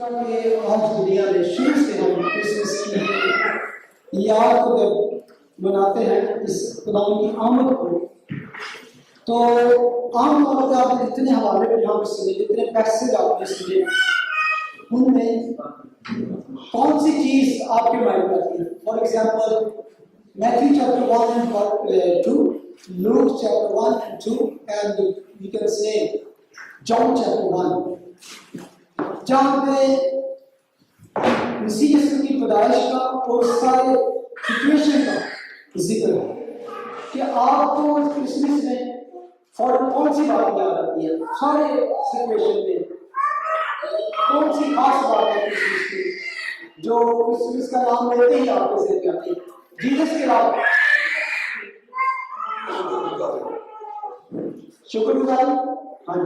तरह के आज दुनिया में शुरू से हम क्रिसमस की याद को जब मनाते हैं इस खुदावंद की आमद को, तो आमतौर पर आपने जितने हवाले पर यहाँ पर सुने, जितने पैसेज आपने सुने, उनमें कौन सी चीज आपके माइंड में आती है? For example Matthew chapter 1 and 2, Luke chapter 1 and 2, and you can say John chapter 1, जहाँ पे मसीह यीशु की पैदाइश का और सारे सिचुएशन का जिक्र है कि आपको क्रिसमस में फौरन कौन सी बात याद आती है? सारे सिचुएशन में कौन सी खास बात है क्रिसमस की जो क्रिसमस का नाम लेते ही आपके ज़हन में आती है? जीसस के अलावा शुक्रगुजारी, हाँ जी,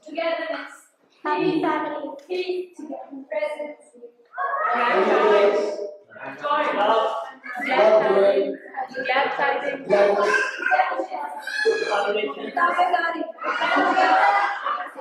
togetherness, happy family, peace, together, presence, joy, love, glad tidings,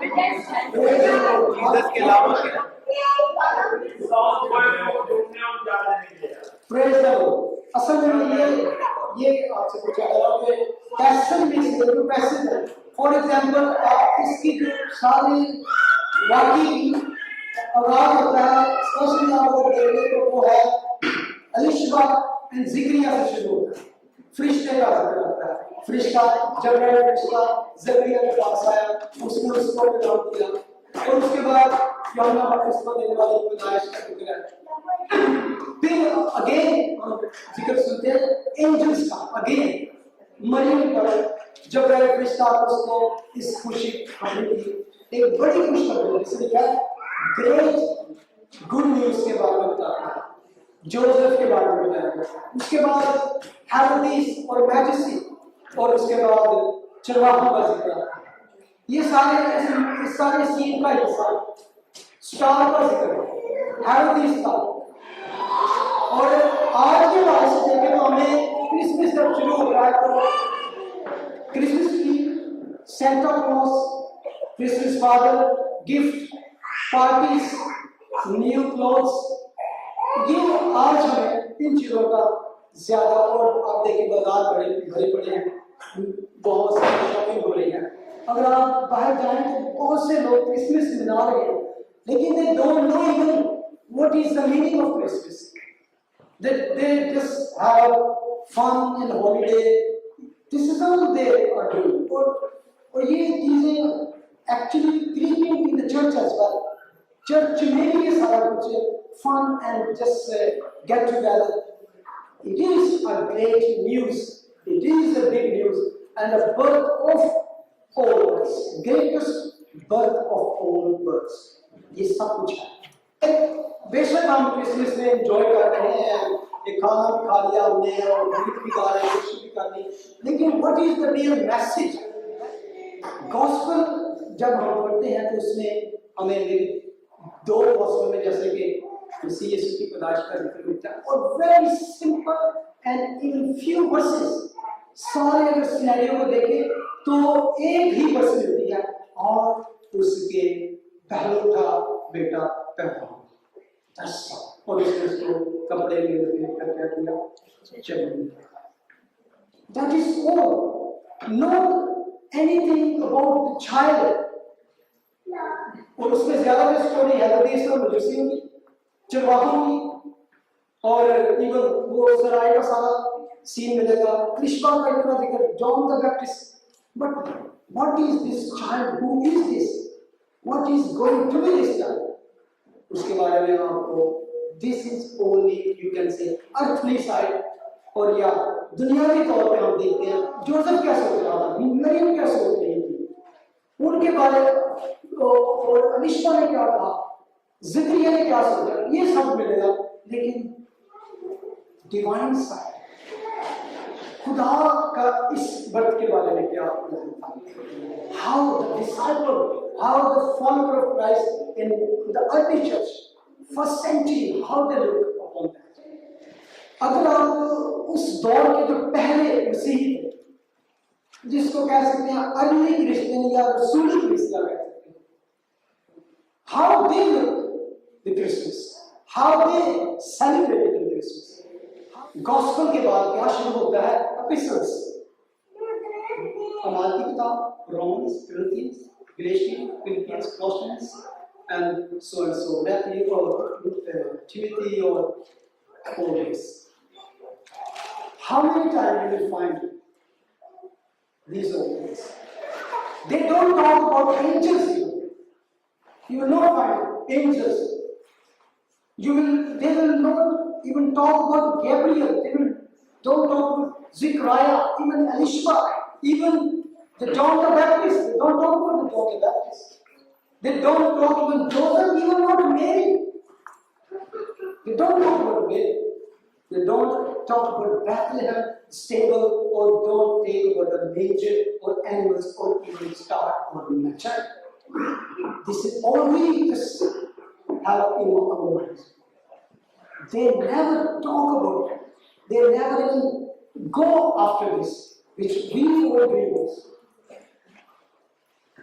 redemption. Jesus के अलावा क्या? Praise the Lord. असल में ये आपसे पूछा गया कि पैशन में से जो पैशन है, फॉर एग्जांपल आप इसकी जो सारी वाकई की आगाज होता है, स्पेशली आप अगर देखें तो वो है अलिशबा एंड जिक्रिया से शुरू होता है। फरिश्ते का जिक्र होता है, फरिश्ता जबराइल फरिश्ता जकरिया के पास आया, उसने उसको नाम दिया, और उसके बाद यूहन्ना बपतिस्मा देने वाले की पैदाइश का जिक्र है। फिर अगेन हम जिक्र सुनते हैं एंजल्स का, अगेन मरियम पर जबराइल फरिश्ता उसको इस खुशी खबरी की, एक बड़ी खुशखबरी जिसमें क्या ग्रेट गुड न्यूज के बारे में बताता है, जोसेफ के बारे में बताया गया, उसके बाद हेरोदिस और मैजेसी, और उसके बाद चरवाहों का जिक्र। ये सारे सीन का हिस्सा स्टार का जिक्र हेरोदिस का। और आज के बाद से देखें तो हमें क्रिसमस जब शुरू हो रहा है तो क्रिसमस की Santa Claus, Christmas father, gift, parties, new clothes, ये आज हमें इन चीजों का ज्यादा, और आप देखिए बाजार भरे पड़े हैं, बहुत सारी शॉपिंग हो रही है। अगर आप बाहर जाएं तो बहुत से लोग क्रिसमस मना रहे हैं, लेकिन they don't know even what is the meaning of Christmas. They just have fun and holiday. This is all they are doing. और ये चीजें actually creeping in the church as well. Church में भी ये सारा कुछ fun and just get together. It is a great news. It is a big news, and the birth of all births, greatest birth of all births. ये सब कुछ है। बेशक हम क्रिसमस में एंजॉय कर रहे हैं, एक खाना भी खा लिया हमने और गीत भी गा रहे हैं, कुछ भी कर रहे, लेकिन what is the real message? Gospel जब हम पढ़ते हैं तो उसमें हमें दो गॉस्पेल में जैसे कि मसीह यीशु की पैदाइश का जिक्र मिलता है, और very simple and even few versus, सारे अगर सिनेरियो को देखें तो एक ही वर्स मिलती है, और उसके पहले का बेटा पैदा हुआ, और उसने उसको कपड़े में लपेट कर क्या किया, चल। That is all. Not anything about the child. और उसमें ज्यादा जो स्टोरी है हेरोदिस और मजूसियों की, चरवाहों की, और इवन वो सराय का सारा सीन मिलेगा, कृष्णा का इतना जिक्र, John the Baptist. But what is this child? Who is this? What is going to be this child? उसके बारे में आपको this is only you can say earthly side, और या दुनियावी तौर पे हम देखते हैं जोसेफ क्या सोच रहा था, मरियम क्या सोच रही थी, उनके बारे में, और अलिशबा ने क्या कहा, जिक्रिया ने क्या सोचा, ये सब मिलेगा। लेकिन डिवाइन साइड, खुदा का इस बर्थ के बारे में क्या आपको जानता है? How the disciple, how the follower of Christ in the early church first century, how they look upon that. अगर आप उस दौर के जो पहले मसीही थे, जिसको कह सकते हैं अर्ली क्रिश्चियन या रसूली क्रिश्चियन कह सकते हैं, how they look the Christmas, how they celebrated the Christmas. Gospel के बाद क्या शुरू होता है? Epistles. अमाल की किताब, Romans, Corinthians, Galatians, Philippians, Colossians, and so, Matthew or Timothy or Paulus. How many times will you find these things? They don't talk about angels here. You will not find angels. They will not even talk about Gabriel. Don't talk about Zechariah, even Elisha, even the John the Baptist. They don't talk about the John the Baptist. They don't talk even Joseph, even not Mary. They don't talk about Mary. They don't talk about Bethlehem stable, or don't take about the nature or animals or even star or nature. This is all we just have in our minds. They never talk about it. They never even go after this, which we all believers.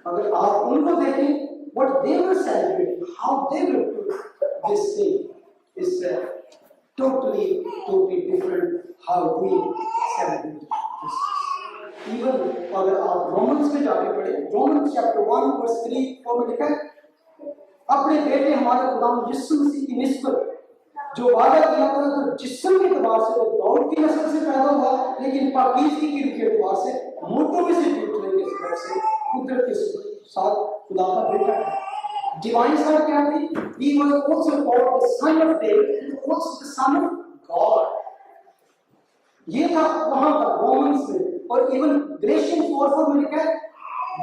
अगर आप उनको देखें, what they were celebrating, how they were doing this thing is totally different how we celebrate this. Even अगर आप Romans में जाके पढ़े, Romans chapter 1 verse 3-4 में लिखा है, अपने बेटे हमारे खुदाम यीशु मसीह की निस्बत जो वादा किया था, तो जिस्म के एतबार से वो दाऊद की नस्ल से पैदा हुआ, लेकिन पाकीज़गी की रूह के एतबार से मोटों में से टूटने के सबब से कुदरत के साथ खुदा का बेटा है. Divine son क्या थी? He was also called the son of David and also the son of God. ये था वहां पर रोमन्स में. और इवन Galatians 4:4 में लिखा है,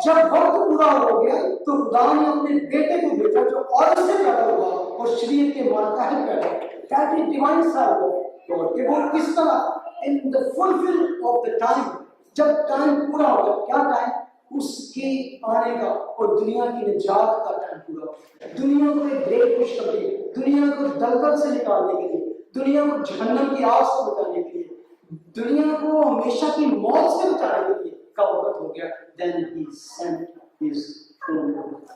जब वक्त पूरा हो गया तो खुदा ने अपने बेटे को भेजा जो औरत से पैदा हुआ और शरीर के मातहत पैदा. That is divine son of God. कि वो किस तरह in the fulfill of the time, जब टाइम पूरा हो गया, क्या टाइम? उसके आने का और दुनिया की निजात का टाइम पूरा हो गया. दुनिया को एक ग्रेट खुशखबरी, दुनिया को दलदल से निकालने के लिए, दुनिया को जहन्नम की आग से बचाने के लिए, दुनिया को हमेशा की मौत से बचाने के लिए का वक्त हो गया. Then he sent his own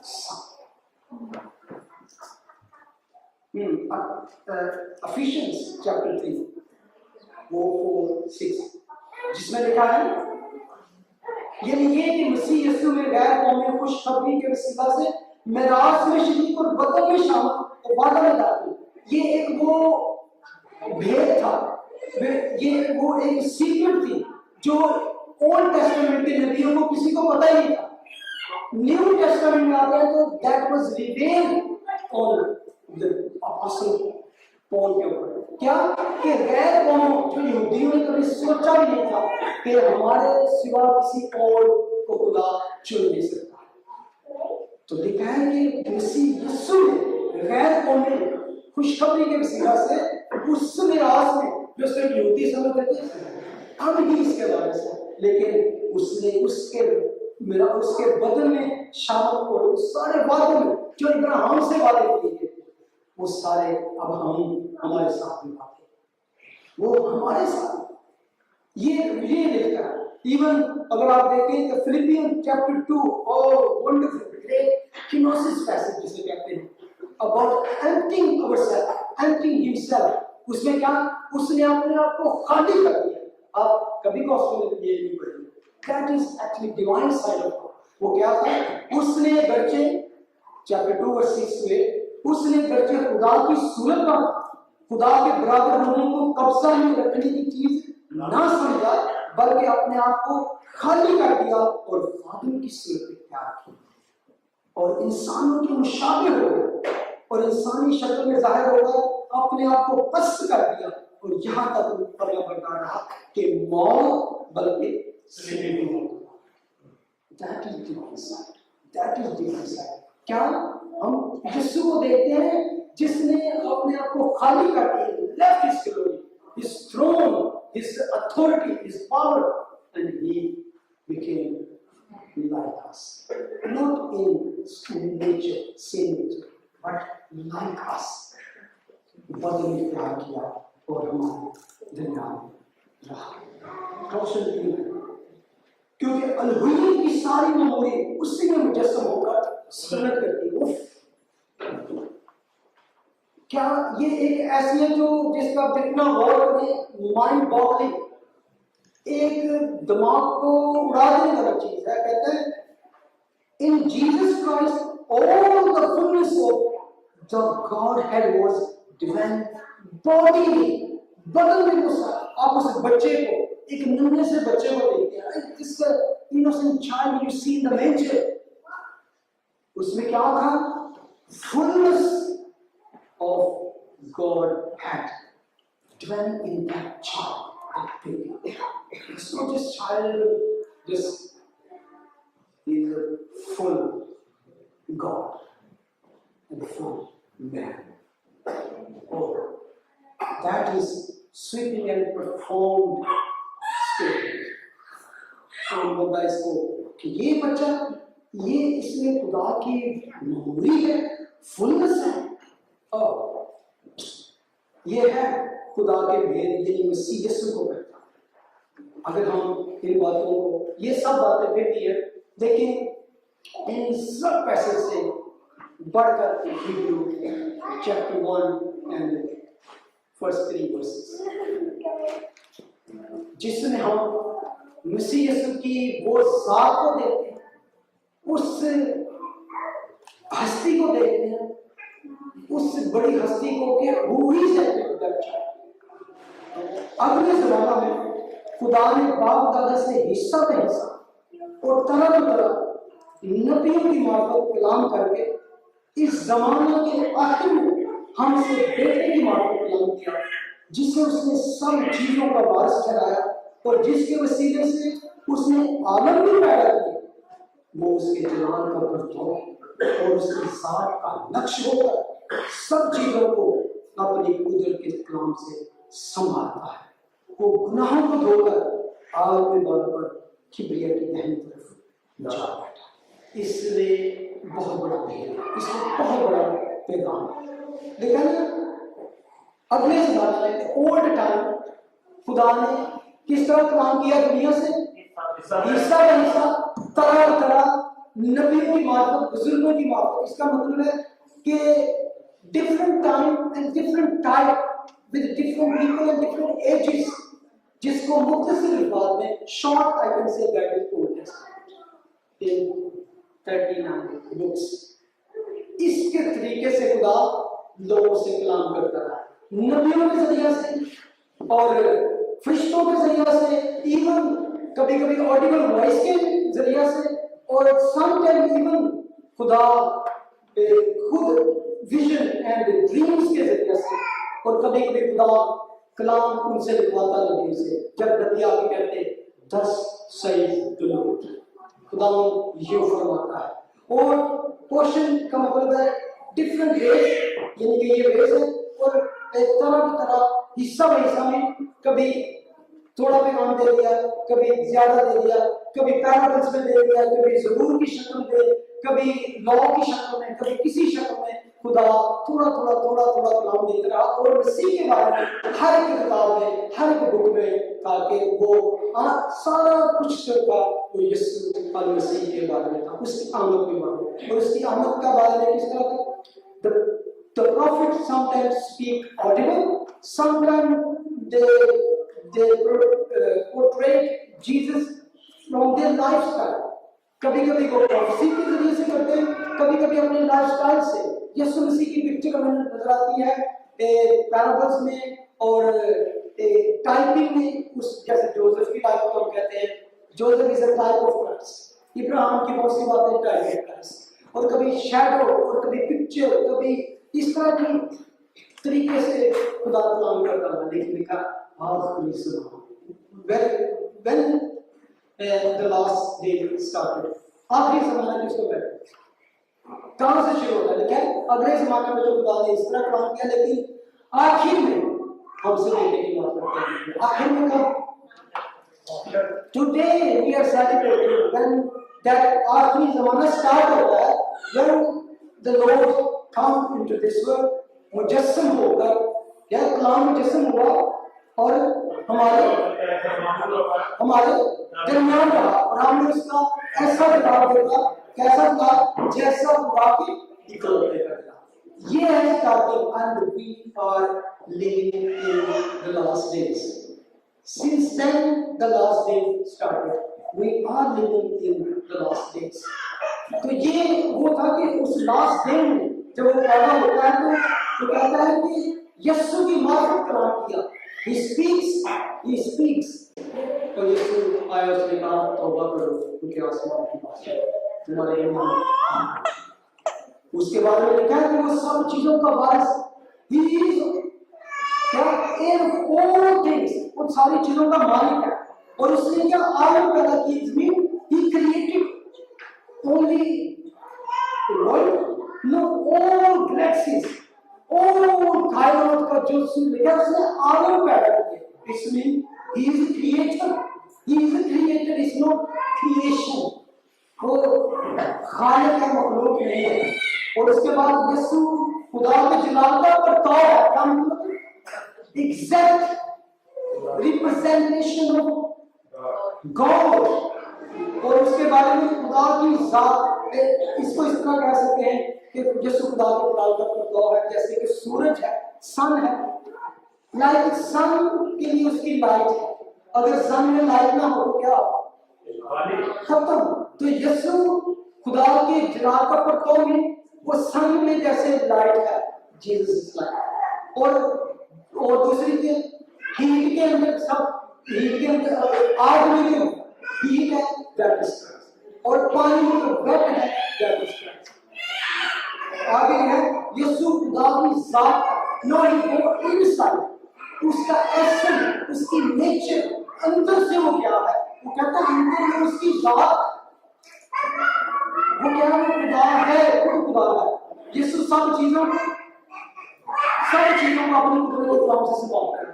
son. Ephesians chapter 3 4-6 जिसमें लिखा है, यानी ये कि मसीह यीशु में गैर कौमें खुशखबरी के वसीला से मिरास में शरीक और बदन में शामिल और वादा में दाखिल. ये एक वो भेद था, ये वो एक सीक्रेट थी जो ओल्ड टेस्टामेंट के नबियों को किसी को पता ही नहीं था. न्यू टेस्टामेंट में आ गया तो that was revealed on the apostle Paul के ऊपर. क्या कि गैर कौमों जो यहूदियों ने कभी सोचा भी नहीं था कि हमारे सिवा किसी और को खुदा चुन नहीं सकता. तो लिखा है कि मसीह यीशु ने गैर कौमें खुशखबरी के वसीला से उस मिरास में जो सिर्फ यहूदी समझते थे हम ही इसके बारे से, लेकिन उसने उसके बदन में शामिल और उस सारे वादे में जो इब्राहिम से वादे किए थे वो सारे अब हमारे साथ निभाते, वो हमारे साथ ये लिखता है. इवन अगर आप देखें तो फिलिपियन चैप्टर 2 और वंडरफुल ग्रेट किनोसिस पैसेज जिसे कहते हैं अबाउट एम्प्टिंग हिमसेल्फ. उसमें क्या? उसने अपने आप को खाली कर दिया. आप कभी गॉस्पेल में ये नहीं पढ़ेंगे. That is actually divine side of God. वो क्या था? उसने गरचे चैप्टर 2 वर्स 6 में उसने गरचे खुदा की सूरत का खुदा के बराबर होने को कब्जा में रखने की चीज ना समझा, बल्कि अपने आप को खाली कर दिया और फादर की सूरत इख्तियार की और इंसानों के मुशाबे हो गए और इंसानी शक्ल में जाहिर हो गया, अपने आप को पस्त कर दिया और यहाँ तक बरकरार रहा कि मौत बल्कि that is divine side. That is divine side. क्या हम यीशु को देखते हैं जिसने अपने आप को खाली कर दिया, left his glory, his throne, his authority, his power, and he became like us, not in nature, same nature, but like us. बदल में प्यार किया और हमारे दरमियान रहा. क्योंकि अलहुई की सारी मामूली उसी में मुजस्सम होकर सुन्नत करती है. क्या ये एक ऐसी है जो जिसका आप जितना गौर करें माइंड बॉगलिंग, एक दिमाग को उड़ा देने वाली चीज है। कहते हैं इन Jesus Christ all the fullness of the godhead was divine body में, बदल में वो आप उस बच्चे को, एक नन्हे से बच्चे को देखते हैं, this innocent child you see in the manger, उसमें क्या था? Fullness of God had dwelt in that child, that baby. It's not just child, just he's a full God and full man. Oh, that is sweeping and profound statement. तो बंदा इसको कि ये बच्चा, ये इसमें खुदा की मेमोरी है, फुलनेस है, ये है खुदा के भेद, ये मसीह यीशु को कहता है। अगर हम इन बातों को, ये सब बातें फिर भी है, लेकिन इन सब पैसे से बढ़कर Hebrew chapter 1 and first 3 versus, जिसमें हम मसीह यीशु की वो जात को देखते हैं, उस हस्ती को देखते हैं, उस बड़ी हस्ती को के रूही से अगले जमाना में खुदा ने बाप दादा से हिस्सा पे हिस्सा और तरह तरह नबियों की मार्फत कलाम करके इस जमाने के आखिर में हमसे बेटे की मार्फत कलाम किया, जिससे उसने सब चीजों का वारिस ठहराया और जिसके वसीले से उसने आलम भी पैदा किए। वो उसके जलाल का करतूत और उसकी जात का लक्ष्य होकर सब चीजों को अपनी कुदरत के कलाम से संभालता है। वो गुनाहों को धोकर आग में बार पर किबरिया की गहरी तरफ जा बैठा। इसलिए बहुत बड़ा भेद, इसमें बहुत बड़ा पैगाम है। लेकिन अगले जमाने में ओल्ड टाइम खुदा ने किस तरह कलाम किया दुनिया से? हिस्सा का हिस्सा, तरह तरह नबियों की मार्फत, बुजुर्गों की मार्फत। इसका मतलब है कि different time and different type with different people and different ages, जिसको मुख्तसर अल्फाज में short I can say that is Old Testament in 39 books। इसके तरीके से खुदा लोगों से कलाम करता रहा, नबियों के जरिए से और फरिश्तों के जरिए से, इवन कभी कभी ऑडिबल वॉइस के जरिए से, और समटाइम इवन खुदा खुद विजन एंड ड्रीम्स के जरिए से, और कभी कभी खुदा कलाम उनसे लिखवाता नबियों से। जब नबी आके कहते 10 सही दुलूट, खुदा ये फरमाता है। और पोर्शन का मतलब है डिफरेंट वेज, यानी कि ये वेज है और एक तरह की तरह हिस्सा में हिस्सा में कभी थोड़ा पैगाम दे दिया, कभी ज्यादा दे दिया, कभी पैराबल्स में दे दिया, कभी ज़बूर की शक्ल में, कभी लॉ की शक्ल में, कभी किसी शक्ल में खुदा थोड़ा कलाम देता रहा। और मसीह के बारे में हर एक किताब में, हर एक बुक में, ताकि वो सारा कुछ का वो यीशु मसीह के बारे में था, उसकी आमद के बारे में। और उसकी आमद का बारे में किस तरह था? The prophet sometimes speak audible, sometimes they portray Jesus from their lifestyle। कभी कभी वो प्रोफेसी के जरिए से करते हैं, कभी कभी अपने लाइफस्टाइल से। यीशु मसीह की पिक्चर हमें नजर आती है पैराबल्स में और टाइपिंग में। उस जैसे जोसेफ की टाइप को हम कहते हैं, Joseph is a type of Christ. Ibrahim की बहुत सी बातें टाइप है क्राइस्ट। और कभी शैडो और कभी पिक्चर, कभी इस तरह की तरीके से खुदा कलाम करता है। लेकिन लिखा आखिरी सुना when the last day started, आखिरी ज़माना किसको कहते हैं? कहाँ से शुरू होता है? लेकिन अगले ज़माने में तो खुदा ने इस तरह काम किया, लेकिन आखिर में हमसे बेटे की बात करते हैं। आखिर में कब? Today we are celebrating when that आखिरी ज़माना स्टार्ट होता है, when the Lord come into this world, मुजस्सम होकर, क्या कलाम मुजस्सम हुआ और हमारे दरमियान रहा। और हमने उसका ऐसा जवाब देखा, कैसा था? जैसा वाकई इकलौते का था। ये है starting and we are living in the last days. Since then the last days started. We are living in the last days. तो ये वो था कि उस लास्ट डे में जब वो पैदा होता है तो कहता है कि यीशु की मार्फत कलाम किया. He speaks. तो यीशु आया, उसने कहा तौबा करो क्योंकि आसमान की बात है तुम्हारे ईमान. उसके बाद में लिखा है कि वो सब चीजों का वारिस. He is in all things, उन सारी चीजों का मालिक है. और उसने क्या आलम पैदा की, इसमें he created only world, no, all galaxies, all कायनात का जो लिखा है उसने आलम पैदा किया. इसमें he is a creator, is not creation. वो खालिक का मखलूक नहीं है. और उसके बाद यीशु खुदा के जलाल का प्रताप है. क्या मतलब? Exact representation of God. और उसके बारे में खुदा की जात, इसको इस तरह कह सकते हैं कि यीशु खुदा के जलाल का प्रताप है. जैसे कि सूरज है, सन है, लाइट, सन के लिए उसकी लाइट है. अगर सन में लाइट ना हो तो क्या खत्म. तो यीशु खुदा के जलाल का प्रताप है. वो सन में जैसे लाइट है, जीसस लाइट. और दूसरी के हीट के अंदर सब, हीट के अंदर आग में जो हीट है दैट इज क्राइस्ट. और पानी में जो वेट है दैट इज क्राइस्ट. आगे है यीशु खुदा की जात, नॉट इनसाइड. उसका एसेंस, उसकी नेचर, अंदर से वो क्या है. वो कहता है अंदर में उसकी जात, वो क्या है, खुदा है, वो खुदा है. यीशु सब चीजों को अपनी कुदरत के काम से संभालता है.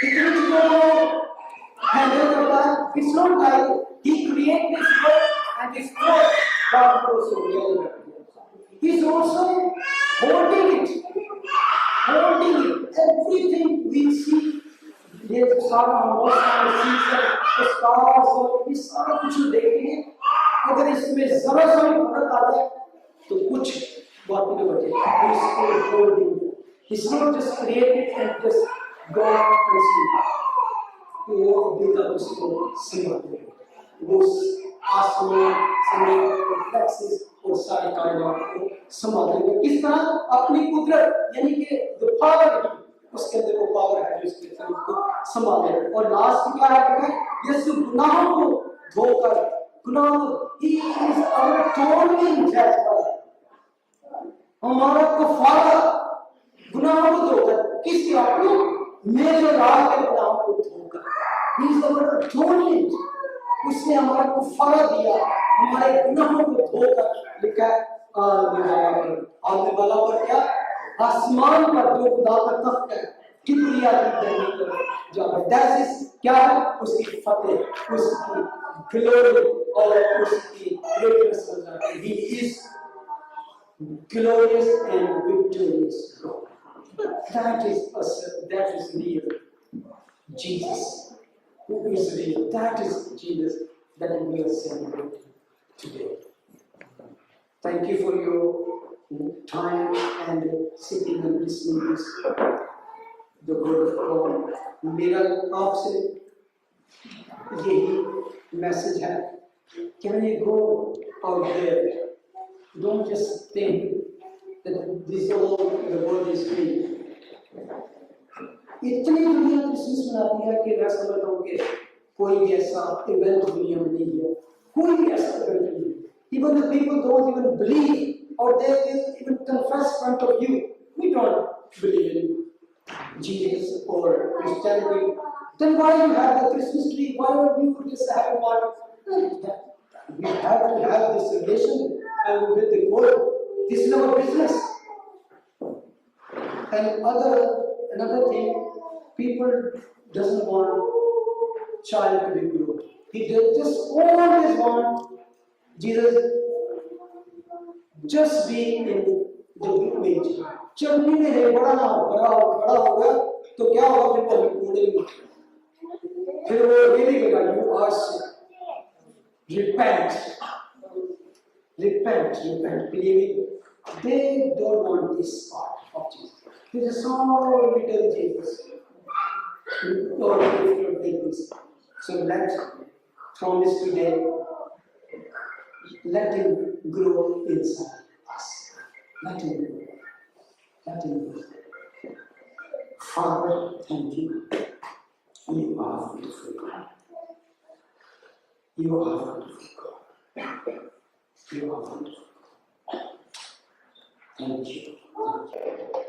इतनी चीजों को हैंडल करता है. It's not like he created this world and destroyed God also real. He is also holding it. Everything we see, ये सारा मौसम, सीजन, स्टार्स और ये सारा कुछ देखते हैं. अगर इसमें जरा सा भी फर्क आ जाए तो कुछ बात नहीं बचे. He is holding. He's not just created and just God and see. वो अभी तक उसको संभालते हैं. वो आसमान, समय, गैलेक्सीज और सारे कायनात को संभालेंगे. किस तरह? अपनी कुदरत, यानी कि the power, उसके अंदर वो पावर है जो इसके अंदर को संभाले. और लास्ट क्या है? यीशु गुनाहों को धोकर, he is our atoning judge. हमारा कफारा गुनाहों को धोकर, किसके? अपने मेरे राज के गुनाहों को धोकर. He is our atonement. उसने हमारा कफारा दिया, हमारे गुनाहों को धोकर. लिखा है आने वाला पर क्या? आसमान पर जो खुदा का तख्त है, किबरिया की धरती पर जाकर. दैट इज क्या है? उसकी फतेह, उसकी ग्लोरी और उसकी ग्रेटनेस हो जाती है. He is glorious and victorious God. That is real Jesus. Who is real? That is Jesus that we are celebrating today. Thank you for your time and sitting and listening to this, the word of God. मेरा आपसे यही message है. Can we go out there? Don't just think that this all the world is free. इतनी दुनिया Christmas मनाती है कि मैं समझता हूँ कि कोई भी ऐसा इवेंट दुनिया में नहीं है. कोई भी ऐसा इवेंट नहीं है. Even the people don't even believe, or they will even confess in front of you, we don't believe in Jesus or Christianity. Then why you have the Christmas tree? Why don't you just have one? We have to have this relation with the world. This is our business. And another thing, people doesn't want child to be grown. He just always want Jesus just be in the image. जब भी नहीं बड़ा होगा तो क्या होगा? फिर public कूदेगी, फिर वो ये लिखेगा you are sick. Repent, believing. They don't want this part of Jesus. This is small little Jesus. Oh, different things. So let from this today, let him grow inside us. Let him grow. Let him grow. Father, thank you. You are beautiful God. You are beautiful God. You are beautiful. Thank you. Thank you.